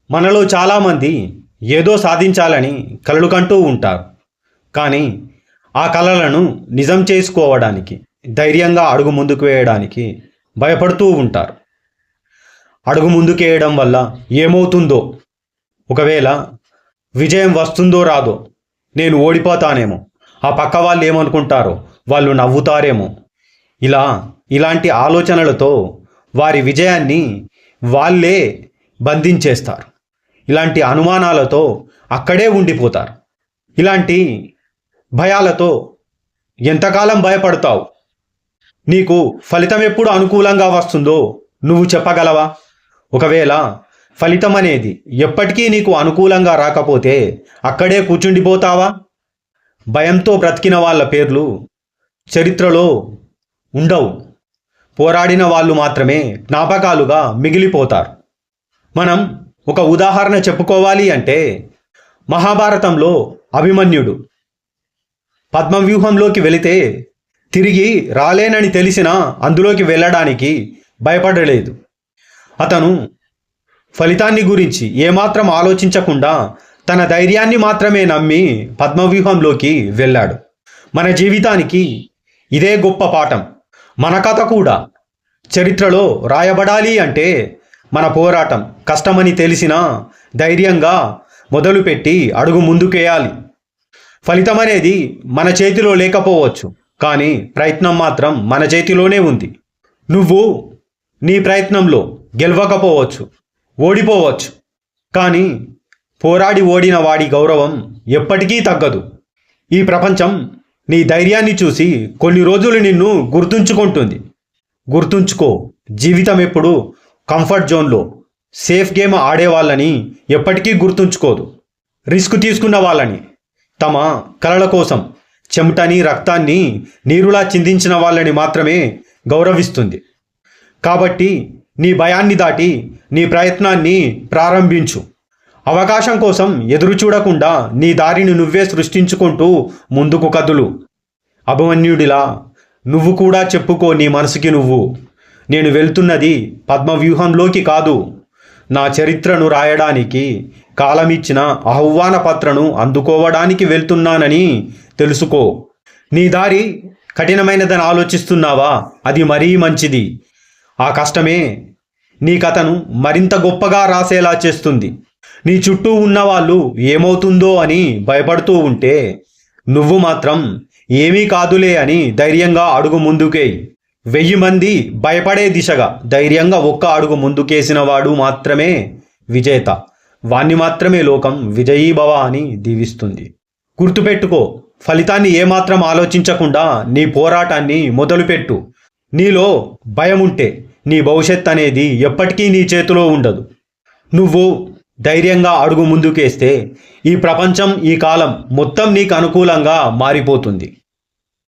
మనలో చాలామంది ఏదో సాధించాలని కలలు కంటూ ఉంటారు. కానీ ఆ కలలను నిజం చేసుకోవడానికి, ధైర్యంగా అడుగు ముందుకు వేయడానికి భయపడుతూ ఉంటారు. అడుగు ముందుకేయడం వల్ల ఏమవుతుందో, ఒకవేళ విజయం వస్తుందో రాదో, నేను ఓడిపోతానేమో, ఆ పక్క వాళ్ళు ఏమనుకుంటారో, వాళ్ళు నవ్వుతారేమో, ఇలాంటి ఆలోచనలతో వారి విజయాన్ని వాళ్ళే బంధించేస్తారు. ఇలాంటి అనుమానాలతో అక్కడే ఉండిపోతారు. ఇలాంటి భయాలతో ఎంతకాలం భయపడతావు? నీకు ఫలితం ఎప్పుడు అనుకూలంగా వస్తుందో నువ్వు చెప్పగలవా? ఒకవేళ ఫలితం అనేది ఎప్పటికీ నీకు అనుకూలంగా రాకపోతే అక్కడే కూర్చుండిపోతావా? భయంతో బ్రతికిన వాళ్ళ పేర్లు చరిత్రలో ఉండవు. పోరాడిన వాళ్ళు మాత్రమే జ్ఞాపకాలుగా మిగిలిపోతారు. మనం ఒక ఉదాహరణ చెప్పుకోవాలి అంటే, మహాభారతంలో అభిమన్యుడు పద్మవ్యూహంలోకి వెళితే తిరిగి రాలేనని తెలిసినా అందులోకి వెళ్ళడానికి భయపడలేదు. అతను ఫలితాన్ని గురించి ఏమాత్రం ఆలోచించకుండా తన ధైర్యాన్ని మాత్రమే నమ్మి పద్మవ్యూహంలోకి వెళ్ళాడు. మన జీవితానికి ఇదే గొప్ప పాఠం. మన కథ కూడా చరిత్రలో రాయబడాలి అంటే మన పోరాటం కష్టమని తెలిసినా ధైర్యంగా మొదలుపెట్టి అడుగు ముందుకేయాలి. ఫలితం అనేది మన చేతిలో లేకపోవచ్చు, కానీ ప్రయత్నం మాత్రం మన చేతిలోనే ఉంది. నువ్వు నీ ప్రయత్నంలో గెలవకపోవచ్చు, ఓడిపోవచ్చు, కానీ పోరాడి ఓడిన వాడి గౌరవం ఎప్పటికీ తగ్గదు. ఈ ప్రపంచం నీ ధైర్యాన్ని చూసి కొన్ని రోజులు నిన్ను గుర్తుంచుకుంటుంది. గుర్తుంచుకో, జీవితం ఎప్పుడు కంఫర్ట్ జోన్లో సేఫ్ గేమ్ ఆడేవాళ్ళని ఎప్పటికీ గుర్తుంచుకోదు. రిస్క్ తీసుకున్న వాళ్ళని, తమ కలల కోసం చెమటని రక్తాన్ని నీరులా చిందించిన వాళ్ళని మాత్రమే గౌరవిస్తుంది. కాబట్టి నీ భయాన్ని దాటి నీ ప్రయత్నాన్ని ప్రారంభించు. అవకాశం కోసం ఎదురు చూడకుండా నీ దారిని నువ్వే సృష్టించుకుంటూ ముందుకు కదులు. అభిమన్యుడిలా నువ్వు కూడా చెప్పుకో నీ మనసుకి నువ్వు, నేను వెళ్తున్నది పద్మవ్యూహంలోకి కాదు, నా చరిత్రను రాయడానికి, కాలమిచ్చిన ఆహ్వాన పత్రను అందుకోవడానికి వెళ్తున్నానని తెలుసుకో. నీ దారి కఠినమైనదని ఆలోచిస్తున్నావా? అది మరీ మంచిది. ఆ కష్టమే నీ కథను మరింత గొప్పగా రాసేలా చేస్తుంది. నీ చుట్టూ ఉన్నవాళ్ళు ఏమవుతుందో అని భయపడుతూ ఉంటే నువ్వు మాత్రం ఏమీ కాదులే అని ధైర్యంగా అడుగు ముందుకేయి. 1000 మంది భయపడే దిశగా ధైర్యంగా ఒక్క అడుగు ముందుకేసిన వాడు మాత్రమే విజేత. వాణ్ణి మాత్రమే లోకం విజయీభవ అని దీవిస్తుంది. గుర్తుపెట్టుకో, ఫలితాన్ని ఏమాత్రం ఆలోచించకుండా నీ పోరాటాన్ని మొదలుపెట్టు. నీలో భయం ఉంటే నీ భవిష్యత్ అనేది ఎప్పటికీ నీ చేతిలో ఉండదు. నువ్వు ధైర్యంగా అడుగు ముందుకేస్తే ఈ ప్రపంచం, ఈ కాలం మొత్తం నీకు అనుకూలంగా మారిపోతుంది.